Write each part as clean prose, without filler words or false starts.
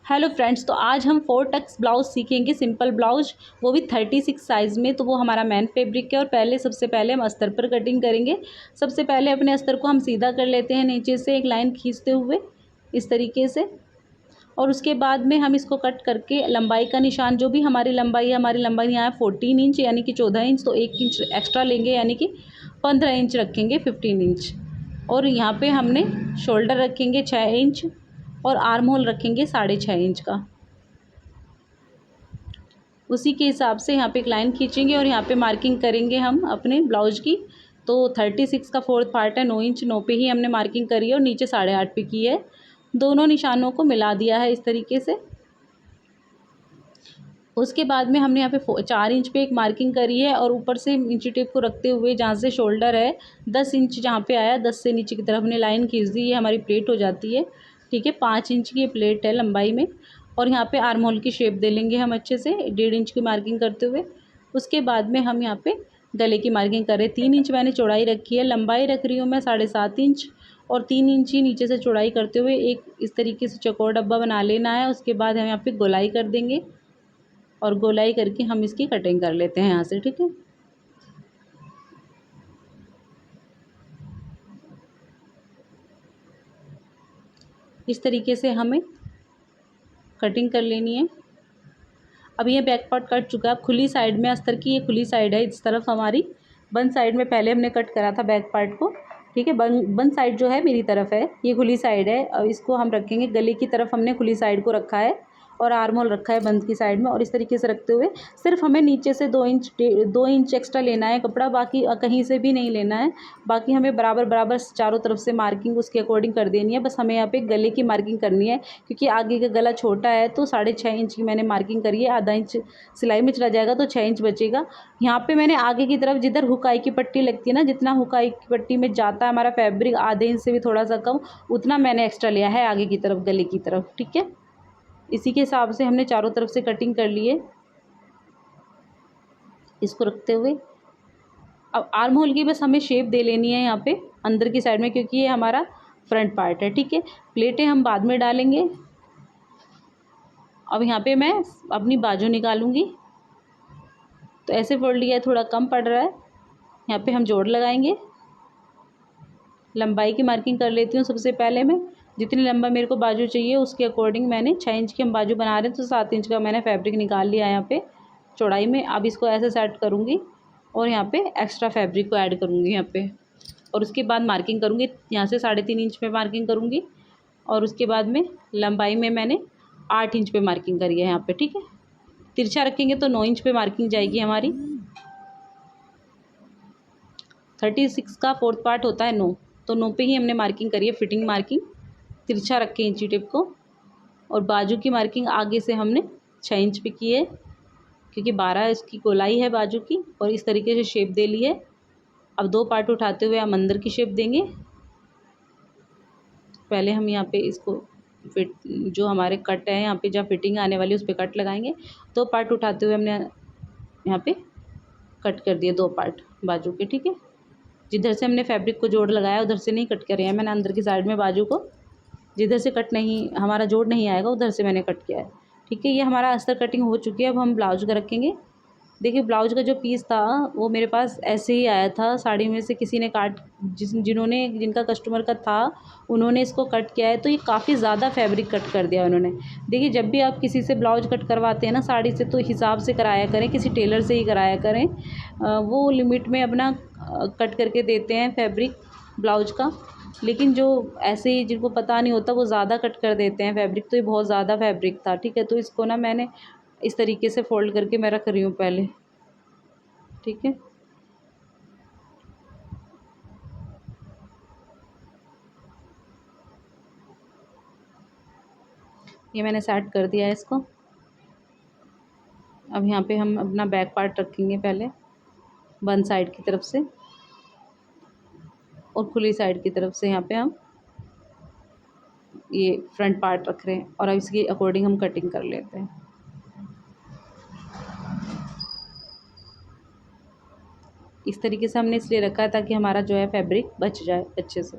Hello friends, तो आज हम 4 टक्स ब्लाउज सीखेंगे, सिंपल ब्लाउज, वो भी 36 साइज़ में। तो वो हमारा मेन फैब्रिक है और सबसे पहले हम अस्तर पर कटिंग करेंगे। सबसे पहले अपने अस्तर को हम सीधा कर लेते हैं, नीचे से एक लाइन खींचते हुए इस तरीके से। और उसके बाद में हम इसको कट करके लंबाई का निशान, जो भी हमारी लंबाई है, हमारी लंबाई यहाँ है 14 इंच यानी कि 14 इंच, तो 1 इंच एक्स्ट्रा लेंगे यानी कि 15 इंच रखेंगे, 15 इंच। और यहाँ पे हमने शोल्डर रखेंगे 6 इंच और आर्म होल रखेंगे 6.5 इंच का। उसी के हिसाब से यहाँ पे एक लाइन खींचेंगे और यहाँ पे मार्किंग करेंगे हम अपने ब्लाउज की। तो 36 का 4th पार्ट है, 9 इंच, 9 पे ही हमने मार्किंग करी है और नीचे 8.5 पे की है। दोनों निशानों को मिला दिया है इस तरीके से। उसके बाद में हमने यहाँ पे 4 इंच पे एक मार्किंग करी है और ऊपर से इंची टेप को रखते हुए जहाँ से शोल्डर है 10 इंच जहाँ पे आया, 10 से नीचे की तरफ हमने लाइन खींच दी। ये हमारी प्लेट हो जाती है, ठीक है। 5 इंच की ये प्लेट है लंबाई में। और यहाँ पे आर्म होल की शेप दे लेंगे हम अच्छे से, 1.5 इंच की मार्किंग करते हुए। उसके बाद में हम यहाँ पे गले की मार्किंग कर रहे हैं। 3 इंच मैंने चौड़ाई रखी है, लंबाई रख रही हूँ मैं 7.5 इंच और 3 इंच ही नीचे से चौड़ाई करते हुए एक इस तरीके से चौकोर डब्बा बना लेना है। उसके बाद हम यहाँ पे गोलाई कर देंगे और गोलाई करके हम इसकी कटिंग कर लेते हैं यहाँ से, ठीक है। इस तरीके से हमें कटिंग कर लेनी है। अब ये बैक पार्ट कट चुका है। अब खुली साइड में अस्तर की ये खुली साइड है, इस तरफ हमारी बंद साइड में पहले हमने कट करा था बैक पार्ट को, ठीक है। बंद साइड जो है मेरी तरफ है, ये खुली साइड है। अब इसको हम रखेंगे, गले की तरफ हमने खुली साइड को रखा है और आर्म होल रखा है बंद की साइड में। और इस तरीके से रखते हुए सिर्फ हमें नीचे से 2 इंच एक्स्ट्रा लेना है कपड़ा, बाकी कहीं से भी नहीं लेना है। बाकी हमें बराबर बराबर चारों तरफ से मार्किंग उसके अकॉर्डिंग कर देनी है। बस हमें यहाँ पे गले की मार्किंग करनी है, क्योंकि आगे का गला छोटा है तो 6.5 इंच की मैंने मार्किंग करी है। आधा इंच सिलाई में चला जाएगा तो 6 इंच बचेगा। यहाँ पे मैंने आगे की तरफ जिधर हुकाई की पट्टी लगती है ना, जितना हुकाई की पट्टी में जाता है हमारा फैब्रिक, आधे इंच से भी थोड़ा सा कम, उतना मैंने एक्स्ट्रा लिया है आगे की तरफ, गले की तरफ, ठीक है। इसी के हिसाब से हमने चारों तरफ से कटिंग कर ली है इसको रखते हुए। अब आर्म होल की बस हमें शेप दे लेनी है यहाँ पे अंदर की साइड में, क्योंकि ये हमारा फ्रंट पार्ट है, ठीक है। प्लेटें हम बाद में डालेंगे। अब यहाँ पे मैं अपनी बाजू निकालूंगी, तो ऐसे फोल्ड लिया है, थोड़ा कम पड़ रहा है। यहाँ पे हम जोड़ लगाएंगे। लंबाई की मार्किंग कर लेती हूँ सबसे पहले मैं। जितनी लंबा मेरे को बाजू चाहिए उसके अकॉर्डिंग मैंने 6 इंच की हम बाजू बना रहे हैं, तो 7 इंच का मैंने फैब्रिक निकाल लिया यहाँ पे चौड़ाई में। अब इसको ऐसे सेट करूँगी और यहाँ पे एक्स्ट्रा फैब्रिक को ऐड करूँगी यहाँ पे। और उसके बाद मार्किंग करूँगी, यहाँ से 3.5 इंच पे मार्किंग करूँगी। और उसके बाद में लंबाई में मैंने 8 इंच पे मार्किंग करी है यहाँ पे, ठीक है। तिरछा रखेंगे तो 9 इंच पे मार्किंग जाएगी हमारी। 36 का 4th पार्ट होता है 9, तो 9 पे ही हमने मार्किंग करी है, फिटिंग मार्किंग। तिरछा रख के इंची टेप को। और बाजू की मार्किंग आगे से हमने 6 इंच पे की है, क्योंकि 12 इसकी गोलाई है बाजू की। और इस तरीके से शेप दे ली है। अब 2 पार्ट उठाते हुए हम अंदर की शेप देंगे। पहले हम यहाँ पे इसको फिट, जो हमारे कट है यहाँ पे जहाँ फिटिंग आने वाली है उस पर कट लगाएंगे। 2 पार्ट उठाते हुए हमने यहाँ पे कट कर दिए 2 पार्ट बाजू के, ठीक है। जिधर से हमने फैब्रिक को जोड़ लगाया उधर से नहीं कट करे हैं मैंने, अंदर की साइड में बाजू को जिधर से कट नहीं, हमारा जोड़ नहीं आएगा उधर से मैंने कट किया है, ठीक है। ये हमारा अस्तर कटिंग हो चुकी है। अब हम ब्लाउज का रखेंगे। देखिए, ब्लाउज का जो पीस था वो मेरे पास ऐसे ही आया था, साड़ी में से किसी ने काट, जिनका कस्टमर का था उन्होंने इसको कट किया है, तो ये काफ़ी ज़्यादा फैब्रिक कट कर दिया उन्होंने। देखिए, जब भी आप किसी से ब्लाउज कट करवाते हैं ना साड़ी से, तो हिसाब से कराया करें, किसी टेलर से ही कराया करें। वो लिमिट में अपना कट करके देते हैं फैब्रिक ब्लाउज का। लेकिन जो ऐसे ही जिनको पता नहीं होता वो ज़्यादा कट कर देते हैं फैब्रिक, तो ये बहुत ज़्यादा फैब्रिक था, ठीक है। तो इसको ना मैंने इस तरीके से फ़ोल्ड करके मैं रख रही हूँ पहले, ठीक है। ये मैंने सेट कर दिया है इसको। अब यहाँ पे हम अपना बैक पार्ट रखेंगे पहले बंद साइड की तरफ से, और खुली साइड की तरफ से यहाँ पे हम ये फ्रंट पार्ट रख रहे हैं। और अब इसके अकॉर्डिंग हम कटिंग कर लेते हैं। इस तरीके से हमने इसलिए रखा है ताकि हमारा जो है फैब्रिक बच जाए अच्छे से।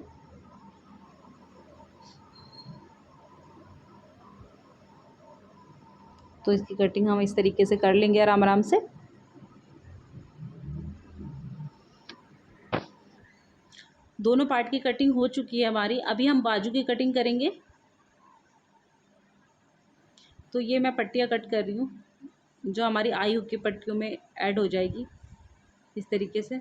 तो इसकी कटिंग हम इस तरीके से कर लेंगे आराम आराम से। दोनों पार्ट की कटिंग हो चुकी है हमारी। अभी हम बाजू की कटिंग करेंगे। तो ये मैं पट्टियाँ कट कर रही हूँ जो हमारी आई हुक की पट्टियों में ऐड हो जाएगी। इस तरीके से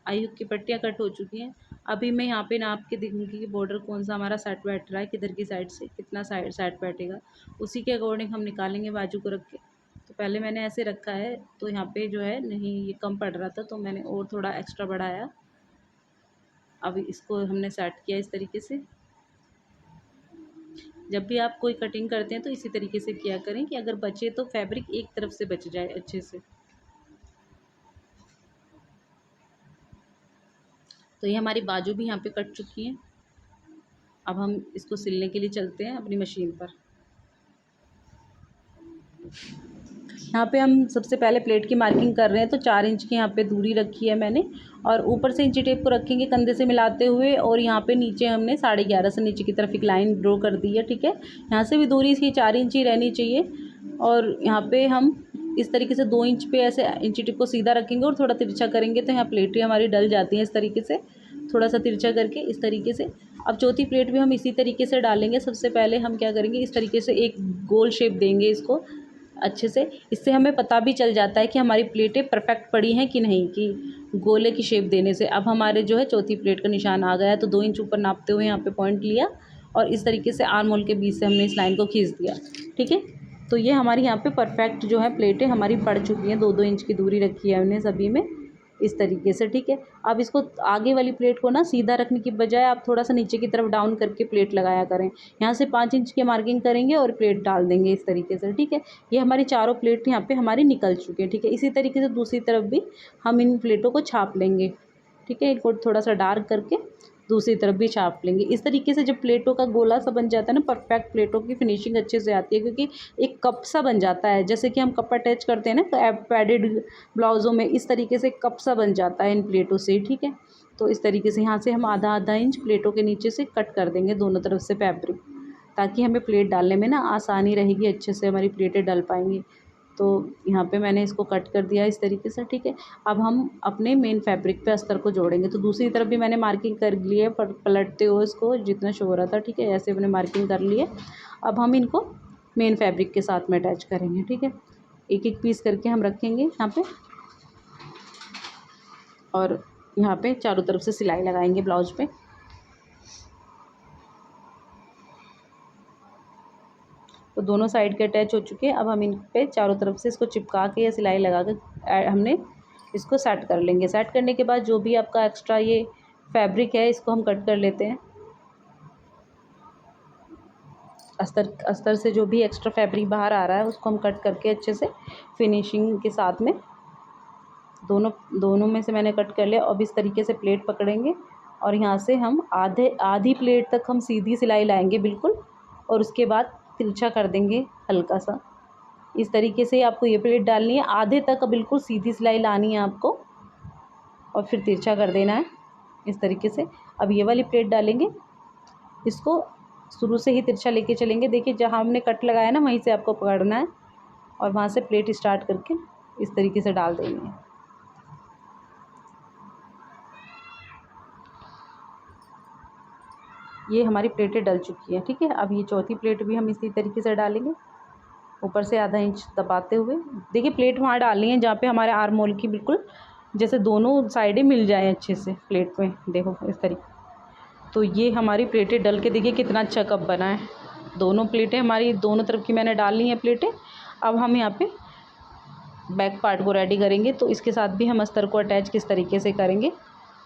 आई हुक की पट्टियाँ कट हो चुकी हैं। अभी मैं यहाँ पे नाप के देखूँगी कि बॉर्डर कौन सा हमारा सेट बैठ रहा है, किधर की साइड से कितना साइड सेट बैठेगा, उसी के अकॉर्डिंग हम निकालेंगे बाजू को रख के। तो पहले मैंने ऐसे रखा है, तो यहाँ पे जो है नहीं ये कम पड़ रहा था, तो मैंने और थोड़ा एक्स्ट्रा बढ़ाया। अब इसको हमने सेट किया इस तरीके से। जब भी आप कोई कटिंग करते हैं तो इसी तरीके से किया करें कि अगर बचे तो फैब्रिक एक तरफ से बच जाए अच्छे से। तो ये हमारी बाजू भी यहाँ पे कट चुकी हैं। अब हम इसको सिलने के लिए चलते हैं अपनी मशीन पर। यहाँ पे हम सबसे पहले प्लेट की मार्किंग कर रहे हैं, तो 4 इंच की यहाँ पे दूरी रखी है मैंने, और ऊपर से इंची टेप को रखेंगे कंधे से मिलाते हुए, और यहाँ पे नीचे हमने 11.5 से नीचे की तरफ एक लाइन ड्रॉ कर दी है। ठीक है, यहाँ से भी दूरी इसकी 4 इंच ही रहनी चाहिए। और यहाँ पे हम इस तरीके से 2 इंच पे ऐसे इंची टिप को सीधा रखेंगे और थोड़ा तिरछा करेंगे, तो यहाँ प्लेटें हमारी डल जाती हैं इस तरीके से, थोड़ा सा तिरछा करके इस तरीके से। अब चौथी प्लेट भी हम इसी तरीके से डालेंगे। सबसे पहले हम क्या करेंगे, इस तरीके से एक गोल शेप देंगे इसको अच्छे से। इससे हमें पता भी चल जाता है कि हमारी प्लेटें परफेक्ट पड़ी हैं कि नहीं, कि गोले की शेप देने से। अब हमारे जो है चौथी प्लेट का निशान आ गया है, तो 2 इंच ऊपर नापते हुए यहाँ पे पॉइंट लिया और इस तरीके से आर्म होल के बीच से हमने इस लाइन को खींच दिया। ठीक है, तो ये हमारी यहाँ पे परफेक्ट जो है प्लेटें हमारी पड़ चुकी हैं। 2-2 इंच की दूरी रखी है हमने सभी में इस तरीके से। ठीक है, अब इसको आगे वाली प्लेट को ना सीधा रखने की बजाय आप थोड़ा सा नीचे की तरफ डाउन करके प्लेट लगाया करें। यहाँ से 5 इंच की मार्किंग करेंगे और प्लेट डाल देंगे इस तरीके से। ठीक है, ये हमारी चारों प्लेट यहाँ पे हमारी निकल चुकी है। ठीक है, इसी तरीके से दूसरी तरफ भी हम इन प्लेटों को छाप लेंगे। ठीक है, इनको थोड़ा सा डार्क करके दूसरी तरफ भी छाप लेंगे। इस तरीके से जब प्लेटों का गोला सा बन जाता है ना, परफेक्ट प्लेटों की फिनिशिंग अच्छे से आती है, क्योंकि एक कप सा बन जाता है, जैसे कि हम कप अटैच करते हैं ना पैडेड ब्लाउज़ों में, इस तरीके से कप सा बन जाता है इन प्लेटों से। ठीक है, तो इस तरीके से यहाँ से हम आधा इंच प्लेटों के नीचे से कट कर देंगे दोनों तरफ से फैब्रिक, ताकि हमें प्लेट डालने में ना आसानी रहेगी, अच्छे से हमारी प्लेटें डल पाएंगी। तो यहाँ पे मैंने इसको कट कर दिया इस तरीके से। ठीक है, अब हम अपने मेन फैब्रिक पे अस्तर को जोड़ेंगे। तो दूसरी तरफ भी मैंने मार्किंग कर ली है, पलटते हुए इसको जितना शो हो रहा था। ठीक है, ऐसे मैंने मार्किंग कर ली है। अब हम इनको मेन फैब्रिक के साथ में अटैच करेंगे। ठीक है, एक एक पीस करके हम रखेंगे यहाँ पे, और यहाँ पे चारों तरफ से सिलाई लगाएंगे ब्लाउज पे। तो दोनों साइड के अटैच हो चुके हैं। अब हम इन पे चारों तरफ से इसको चिपका के या सिलाई लगा कर हमने इसको सेट कर लेंगे। सेट करने के बाद जो भी आपका एक्स्ट्रा ये फैब्रिक है, इसको हम कट कर लेते हैं। अस्तर से जो भी एक्स्ट्रा फैब्रिक बाहर आ रहा है उसको हम कट करके अच्छे से फिनिशिंग के साथ में दोनों में से मैंने कट कर लिया। अब इस तरीके से प्लेट पकड़ेंगे और यहाँ से हम आधी प्लेट तक हम सीधी सिलाई लाएंगे बिल्कुल, और उसके बाद तिरछा कर देंगे हल्का सा। इस तरीके से आपको ये प्लेट डालनी है, आधे तक बिल्कुल सीधी सिलाई लानी है आपको, और फिर तिरछा कर देना है इस तरीके से। अब ये वाली प्लेट डालेंगे, इसको शुरू से ही तिरछा लेके चलेंगे। देखिए जहाँ हमने कट लगाया ना, वहीं से आपको पकड़ना है और वहाँ से प्लेट स्टार्ट करके इस तरीके से डाल देंगे। ये हमारी प्लेटें डल चुकी हैं। ठीक है, अब ये चौथी प्लेट भी हम इसी तरीके से डालेंगे, ऊपर से आधा इंच दबाते हुए। देखिए प्लेट वहाँ डालनी है जहाँ पे हमारे आर्म होल की बिल्कुल जैसे दोनों साइडें मिल जाएँ अच्छे से प्लेट में। देखो इस तरीके। तो ये हमारी प्लेटें डल के देखिए कितना अच्छा कप बना है। दोनों प्लेटें हमारी दोनों तरफ की मैंने डाल ली हैं प्लेटें। अब हम यहाँ पे बैक पार्ट को रेडी करेंगे। तो इसके साथ भी हम अस्तर को अटैच किस तरीके से करेंगे,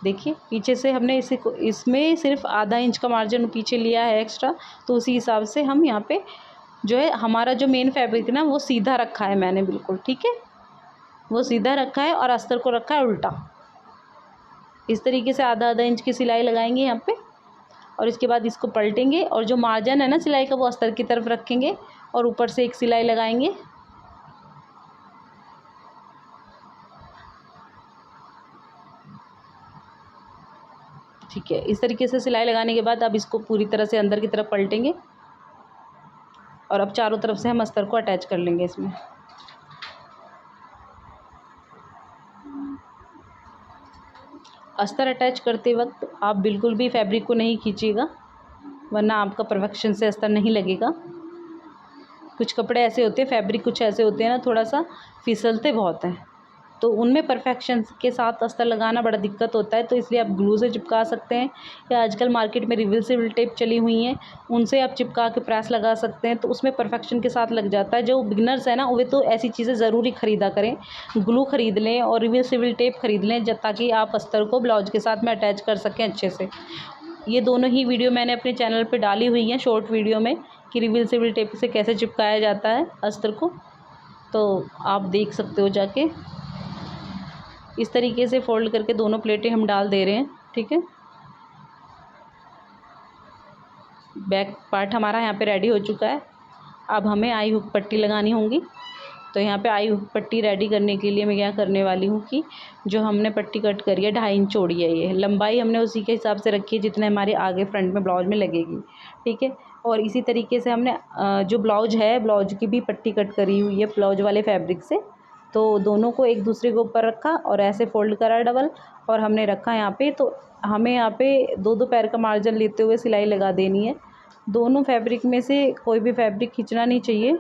देखिए पीछे से हमने इसमें सिर्फ आधा इंच का मार्जिन पीछे लिया है एक्स्ट्रा, तो उसी हिसाब से हम यहाँ पे जो है हमारा जो मेन फैब्रिक है ना, वो सीधा रखा है मैंने बिल्कुल। ठीक है, वो सीधा रखा है और अस्तर को रखा है उल्टा। इस तरीके से आधा इंच की सिलाई लगाएंगे यहाँ पे, और इसके बाद इसको पलटेंगे और जो मार्जिन है ना सिलाई का, वो अस्तर की तरफ रखेंगे और ऊपर से एक सिलाई लगाएंगे। ठीक है, इस तरीके से सिलाई लगाने के बाद अब इसको पूरी तरह से अंदर की तरफ पलटेंगे और अब चारों तरफ से हम अस्तर को अटैच कर लेंगे इसमें। अस्तर अटैच करते वक्त आप बिल्कुल भी फैब्रिक को नहीं खींचिएगा, वरना आपका परफेक्शन से अस्तर नहीं लगेगा। कुछ कपड़े ऐसे होते हैं, फैब्रिक कुछ ऐसे होते हैं ना, थोड़ा सा फिसलते बहुत हैं, तो उनमें परफेक्शन के साथ अस्तर लगाना बड़ा दिक्कत होता है। तो इसलिए आप ग्लू से चिपका सकते हैं, या आजकल मार्केट में रिवर्सिबल टेप चली हुई हैं, उनसे आप चिपका के प्रेस लगा सकते हैं, तो उसमें परफेक्शन के साथ लग जाता है। जो बिगिनर्स हैं ना, वे तो ऐसी चीज़ें ज़रूरी ख़रीदा करें, ग्लू ख़रीद लें और रिवर्सिबल टेप ख़रीद लें, जब ताकि आप अस्तर को ब्लाउज के साथ में अटैच कर सकें अच्छे से। ये दोनों ही वीडियो मैंने अपने चैनल पे डाली हुई हैं शॉर्ट वीडियो में, कि रिवर्सिबल टेप से कैसे चिपकाया जाता है अस्तर को, तो आप देख सकते हो जाके। इस तरीके से फ़ोल्ड करके दोनों प्लेटें हम डाल दे रहे हैं, ठीक है। बैक पार्ट हमारा यहाँ पे रेडी हो चुका है। अब हमें आई हुक पट्टी लगानी होगी। तो यहाँ पे आई हुक पट्टी रेडी करने के लिए मैं क्या करने वाली हूँ कि जो हमने पट्टी कट करी है 2.5 इंच चौड़ी है, ये लंबाई हमने उसी के हिसाब से रखी है जितने हमारे आगे फ्रंट में ब्लाउज में लगेगी, ठीक है। और इसी तरीके से हमने जो ब्लाउज है, ब्लाउज की भी पट्टी कट करी हुई है ब्लाउज वाले फैब्रिक से। तो दोनों को एक दूसरे के ऊपर रखा और ऐसे फोल्ड करा डबल, और हमने रखा यहाँ पे। तो हमें यहाँ पे 2-2 पैर का मार्जिन लेते हुए सिलाई लगा देनी है। दोनों फैब्रिक में से कोई भी फैब्रिक खींचना नहीं चाहिए।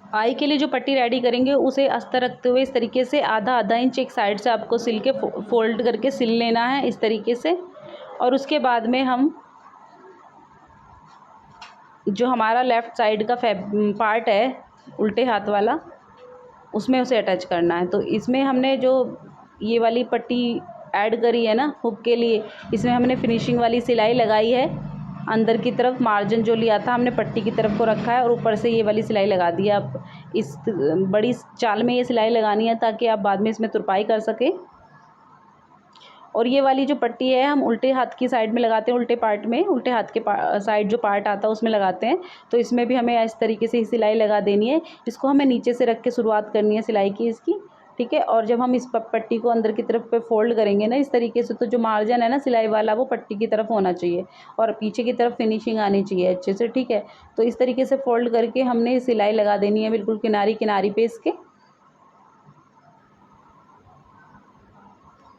आई के लिए जो पट्टी रेडी करेंगे उसे अस्तर रखते हुए इस तरीके से आधा इंच एक साइड से आपको सिल के फोल्ड करके सिल लेना है इस तरीके से। और उसके बाद में हम जो हमारा लेफ़्ट साइड का पार्ट है उल्टे हाथ वाला, उसमें उसे अटैच करना है। तो इसमें हमने जो ये वाली पट्टी ऐड करी है ना हुक के लिए, इसमें हमने फिनिशिंग वाली सिलाई लगाई है। अंदर की तरफ मार्जिन जो लिया था हमने पट्टी की तरफ को रखा है और ऊपर से ये वाली सिलाई लगा दी है। आप इस बड़ी चाल में ये सिलाई लगानी है ताकि आप बाद में इसमें तुरपाई कर सकें। और ये वाली जो पट्टी है हम उल्टे हाथ की साइड में लगाते हैं, उल्टे पार्ट में, उल्टे हाथ के साइड जो पार्ट आता है उसमें लगाते हैं। तो इसमें भी हमें इस तरीके से ही सिलाई लगा देनी है। इसको हमें नीचे से रख के शुरुआत करनी है सिलाई की इसकी, ठीक है। और जब हम इस पट्टी को अंदर की तरफ पे फोल्ड करेंगे ना इस तरीके से, तो जो मार्जिन है ना सिलाई वाला वो पट्टी की तरफ होना चाहिए और पीछे की तरफ फिनिशिंग आनी चाहिए अच्छे से, ठीक है। तो इस तरीके से फोल्ड करके हमने सिलाई लगा देनी है बिल्कुल किनारी किनारी पे इसके।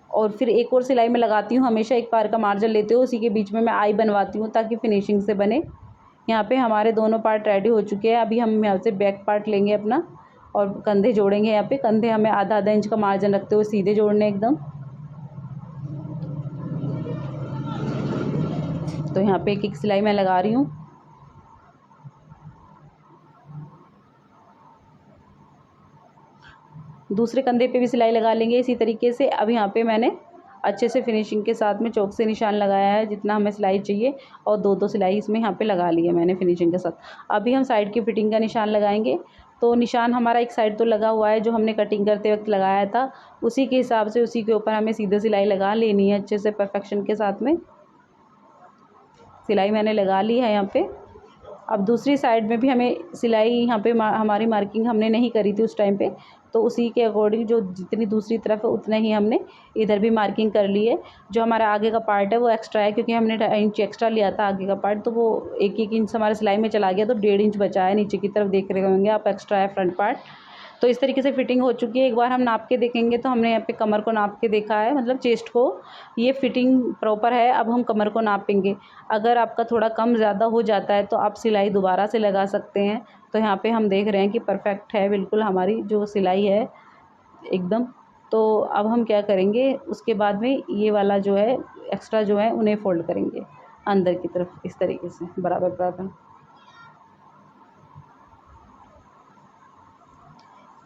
और फिर एक और सिलाई मैं लगाती हूँ, हमेशा एक पार का मार्जिन लेते हुए उसी के बीच में मैं आई बनवाती हूँ ताकि फिनिशिंग से बने। यहाँ पे हमारे दोनों पार्ट रेडी हो चुके हैं। अभी हम यहाँ से बैक पार्ट लेंगे अपना और कंधे जोड़ेंगे। यहाँ पे कंधे हमें आधा इंच का मार्जिन रखते हुए सीधे जोड़ने एकदम। तो यहाँ पे एक सिलाई मैं लगा रही हूँ। दूसरे कंधे पे भी सिलाई लगा लेंगे इसी तरीके से। अब यहाँ पे मैंने अच्छे से फिनिशिंग के साथ में चौक से निशान लगाया है जितना हमें सिलाई चाहिए, और 2-2 सिलाई इसमें यहाँ पे लगा ली है मैंने फिनिशिंग के साथ। अभी हम साइड की फिटिंग का निशान लगाएंगे। तो निशान हमारा एक साइड तो लगा हुआ है जो हमने कटिंग करते वक्त लगाया था, उसी के हिसाब से उसी के ऊपर हमें सीधे सिलाई लगा लेनी है अच्छे से परफेक्शन के साथ में। सिलाई मैंने लगा ली है यहाँ पे। अब दूसरी साइड में भी हमें सिलाई यहाँ पे हमारी मार्किंग हमने नहीं करी थी उस टाइम पे, तो उसी के अकॉर्डिंग जो जितनी दूसरी तरफ है उतना ही हमने इधर भी मार्किंग कर ली है। जो हमारा आगे का पार्ट है वो एक्स्ट्रा है क्योंकि हमने 2.5 इंच एक्स्ट्रा लिया था आगे का पार्ट, तो वो 1-1 इंच हमारे सिलाई में चला गया, तो 1.5 इंच बचा है नीचे की तरफ, देख रहे होंगे आप, एक्स्ट्रा है फ्रंट पार्ट। तो इस तरीके से फिटिंग हो चुकी है। एक बार हम नाप के देखेंगे तो हमने यहाँ पे कमर को नाप के देखा है, मतलब चेस्ट को, ये फिटिंग प्रॉपर है। अब हम कमर को नापेंगे। अगर आपका थोड़ा कम ज़्यादा हो जाता है तो आप सिलाई दोबारा से लगा सकते हैं। तो यहाँ पे हम देख रहे हैं कि परफेक्ट है बिल्कुल हमारी जो सिलाई है एकदम। तो अब हम क्या करेंगे, उसके बाद में ये वाला जो है एक्स्ट्रा जो है उन्हें फ़ोल्ड करेंगे अंदर की तरफ इस तरीके से बराबर बराबर।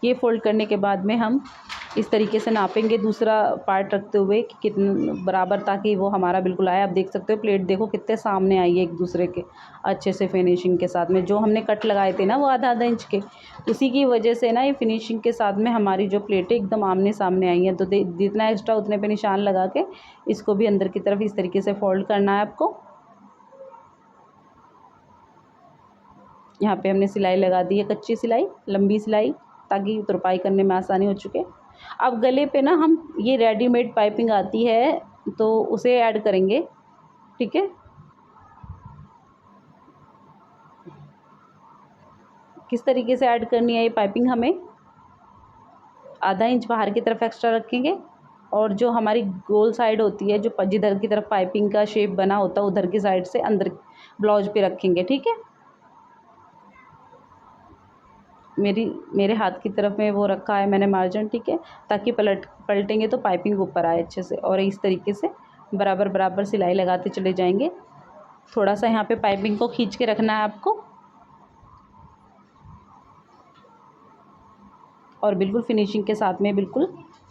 ये फ़ोल्ड करने के बाद में हम इस तरीके से नापेंगे दूसरा पार्ट रखते हुए कि कितना बराबर, ताकि वो हमारा बिल्कुल आए। आप देख सकते हो प्लेट देखो कितने सामने आई है एक दूसरे के अच्छे से फिनिशिंग के साथ में। जो हमने कट लगाए थे ना वो आधा इंच के, उसी की वजह से ना ये फिनिशिंग के साथ में हमारी जो प्लेटें एकदम आमने सामने आई हैं। तो जितना एक्स्ट्रा उतने पे निशान लगा के इसको भी अंदर की तरफ इस तरीके से फ़ोल्ड करना है आपको। यहाँ पे हमने सिलाई लगा दी है, कच्ची सिलाई, लंबी सिलाई, ताकि तुरपाई करने में आसानी हो चुके। अब गले पे ना हम ये रेडीमेड पाइपिंग आती है तो उसे ऐड करेंगे, ठीक है। किस तरीके से ऐड करनी है ये पाइपिंग, हमें आधा इंच बाहर की तरफ एक्स्ट्रा रखेंगे और जो हमारी गोल साइड होती है, जो जिधर की तरफ पाइपिंग का शेप बना होता है उधर की साइड से अंदर ब्लाउज पे रखेंगे। ठीक है, मेरे हाथ की तरफ में वो रखा है मैंने मार्जिन। ठीक है, ताकि पलटेंगे तो पाइपिंग ऊपर आए अच्छे से। और इस तरीके से बराबर बराबर सिलाई लगाते चले जाएंगे। थोड़ा सा यहाँ पे पाइपिंग को खींच के रखना है आपको, और बिल्कुल फिनिशिंग के साथ में बिल्कुल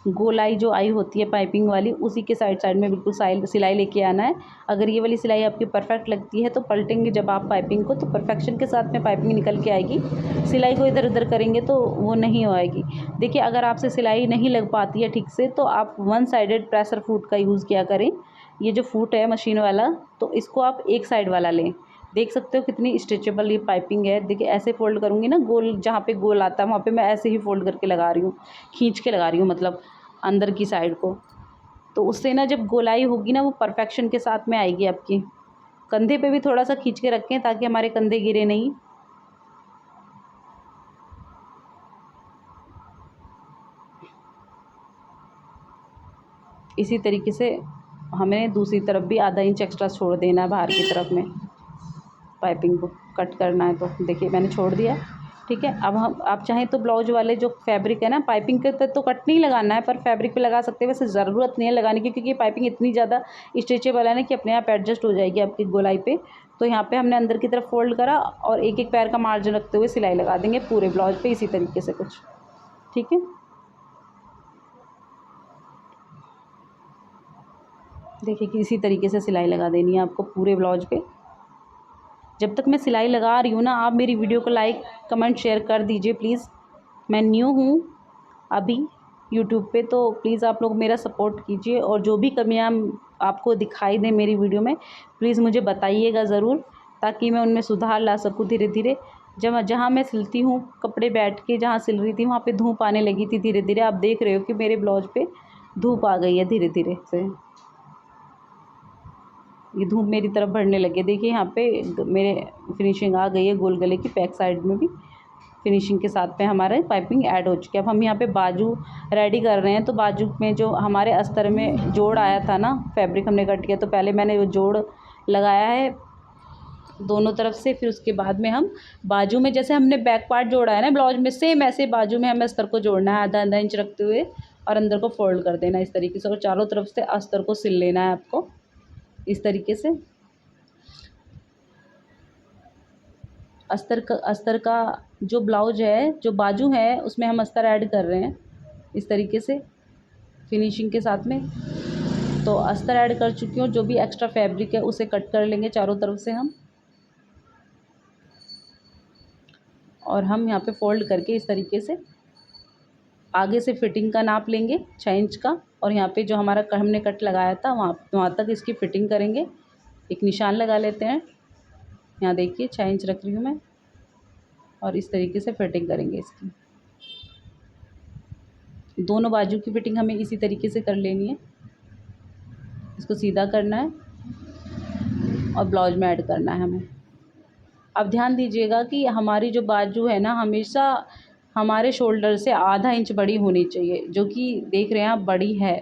गोलाई जो आई होती है पाइपिंग वाली, उसी के साइड में बिल्कुल सिलाई लेके आना है। अगर ये वाली सिलाई आपकी परफेक्ट लगती है तो पलटेंगे जब आप पाइपिंग को, तो परफेक्शन के साथ में पाइपिंग निकल के आएगी। सिलाई को इधर उधर करेंगे तो वो नहीं आएगी। देखिए, अगर आपसे सिलाई नहीं लग पाती है ठीक से तो आप वन साइडेड प्रेशर फूट का यूज़ किया करें। ये जो फूट है मशीन वाला, तो इसको आप एक साइड वाला लें। देख सकते हो कितनी स्ट्रेचेबल ये पाइपिंग है। देखिए, ऐसे फोल्ड करूँगी ना, गोल जहाँ पे गोल आता है वहाँ पे मैं ऐसे ही फोल्ड करके लगा रही हूँ, खींच के लगा रही हूँ, मतलब अंदर की साइड को। तो उससे ना जब गोलाई होगी ना वो परफेक्शन के साथ में आएगी आपकी। कंधे पे भी थोड़ा सा खींच के रखें ताकि हमारे कंधे गिरे नहीं। इसी तरीके से हमें दूसरी तरफ भी आधा इंच एक्स्ट्रा छोड़ देना है बाहर की तरफ में। पाइपिंग को कट करना है तो देखिए मैंने छोड़ दिया। ठीक है, अब हम आप चाहें तो ब्लाउज वाले जो फैब्रिक है ना, पाइपिंग के तो कट नहीं लगाना है, पर फैब्रिक पे लगा सकते हैं। वैसे ज़रूरत नहीं है लगाने की, क्योंकि पाइपिंग इतनी ज़्यादा स्ट्रेचेबल है ना कि अपने आप एडजस्ट हो जाएगी आपकी गोलाई पे। तो यहाँ पे हमने अंदर की तरफ फोल्ड करा और एक एक पैर का मार्जिन रखते हुए सिलाई लगा देंगे पूरे ब्लाउज पे इसी तरीके से कुछ। ठीक है, देखिए कि इसी तरीके से सिलाई लगा देनी है आपको पूरे ब्लाउज पे। जब तक मैं सिलाई लगा रही हूँ ना, आप मेरी वीडियो को लाइक कमेंट शेयर कर दीजिए प्लीज़। मैं न्यू हूँ अभी यूट्यूब पे, तो प्लीज़ आप लोग मेरा सपोर्ट कीजिए। और जो भी कमियाँ आपको दिखाई दें मेरी वीडियो में, प्लीज़ मुझे बताइएगा ज़रूर, ताकि मैं उनमें सुधार ला सकूँ धीरे धीरे। जहाँ मैं सिलती हूँ कपड़े, बैठ के जहाँ सिल रही थी वहाँ पे धूप आने लगी थी धीरे धीरे। आप देख रहे हो कि मेरे ब्लाउज पे धूप आ गई है धीरे धीरे से। ये धूप मेरी तरफ बढ़ने लगी है। देखिए यहाँ पे मेरे फिनिशिंग आ गई है, गोल गले की बैक साइड में भी फिनिशिंग के साथ में हमारे पाइपिंग ऐड हो चुकी है। अब हम यहाँ पे बाजू रेडी कर रहे हैं। तो बाजू में जो हमारे अस्तर में जोड़ आया था ना, फैब्रिक हमने कट किया, तो पहले मैंने वो जोड़ लगाया है दोनों तरफ से। फिर उसके बाद में हम बाजू में, जैसे हमने बैक पार्ट जोड़ा है ना ब्लाउज में, सेम ऐसे बाजू में हमें अस्तर को जोड़ना है आधा आधा इंच रखते हुए, और अंदर को फोल्ड कर देना इस तरीके से, और चारों तरफ से अस्तर को सिल लेना है आपको इस तरीके से। अस्तर का जो ब्लाउज है, जो बाजू है, उसमें हम अस्तर ऐड कर रहे हैं इस तरीके से फिनिशिंग के साथ में। तो अस्तर ऐड कर चुकी हूँ। जो भी एक्स्ट्रा फैब्रिक है उसे कट कर लेंगे चारों तरफ से हम, और हम यहाँ पे फोल्ड करके इस तरीके से आगे से फिटिंग का नाप लेंगे 6 इंच का, और यहाँ पे जो हमारा हमने कट लगाया था वहाँ तक इसकी फ़िटिंग करेंगे। एक निशान लगा लेते हैं। यहाँ देखिए 6 इंच रख रही हूँ मैं, और इस तरीके से फिटिंग करेंगे इसकी। दोनों बाजू की फ़िटिंग हमें इसी तरीके से कर लेनी है। इसको सीधा करना है और ब्लाउज में ऐड करना है हमें। अब ध्यान दीजिएगा कि हमारी जो बाजू है ना, हमेशा हमारे शोल्डर से आधा इंच बड़ी होनी चाहिए, जो कि देख रहे हैं आप बड़ी है।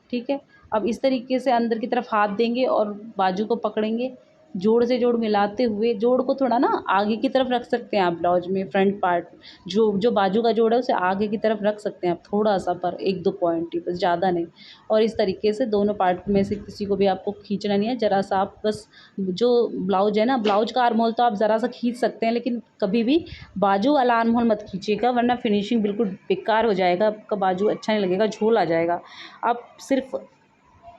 ठीक है, अब इस तरीके से अंदर की तरफ हाथ देंगे और बाजू को पकड़ेंगे, जोड़ से जोड़ मिलाते हुए। जोड़ को थोड़ा ना आगे की तरफ रख सकते हैं आप ब्लाउज में, फ्रंट पार्ट जो बाजू का जोड़ है उसे आगे की तरफ रख सकते हैं आप, थोड़ा सा, पर 1-2 पॉइंट ही, बस ज़्यादा नहीं। और इस तरीके से दोनों पार्ट में से किसी को भी आपको खींचना नहीं है, ज़रा सा आप बस जो ब्लाउज है ना, ब्लाउज का आर्म होल तो आप ज़रा सा खींच सकते हैं, लेकिन कभी भी बाजू वाला आर्म होल मत खींचिएगा, वरना फिनिशिंग बिल्कुल बेकार हो जाएगा, आपका बाजू अच्छा नहीं लगेगा, झोल आ जाएगा। आप सिर्फ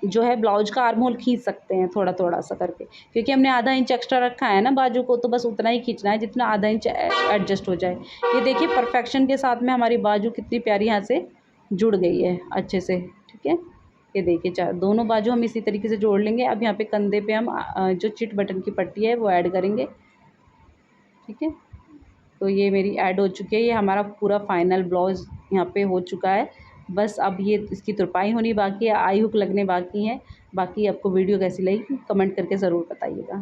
जो है ब्लाउज का आर्म होल खींच सकते हैं थोड़ा थोड़ा सा करके, क्योंकि हमने आधा इंच एक्स्ट्रा रखा है ना बाजू को, तो बस उतना ही खींचना है जितना आधा इंच एडजस्ट हो जाए। ये देखिए परफेक्शन के साथ में हमारी बाजू कितनी प्यारी यहाँ से जुड़ गई है अच्छे से। ठीक है, ये देखिए दोनों बाजू हम इसी तरीके से जोड़ लेंगे। अब यहाँ पे कंधे पे हम जो चिट बटन की पट्टी है वो ऐड करेंगे। ठीक है, तो ये मेरी ऐड हो चुकी है। ये हमारा पूरा फाइनल ब्लाउज यहाँ पे हो चुका है। बस अब ये इसकी तुरपाई होनी बाकी है, आई हुक लगने बाकी हैं। बाकी आपको वीडियो कैसी लगी कमेंट करके ज़रूर बताइएगा।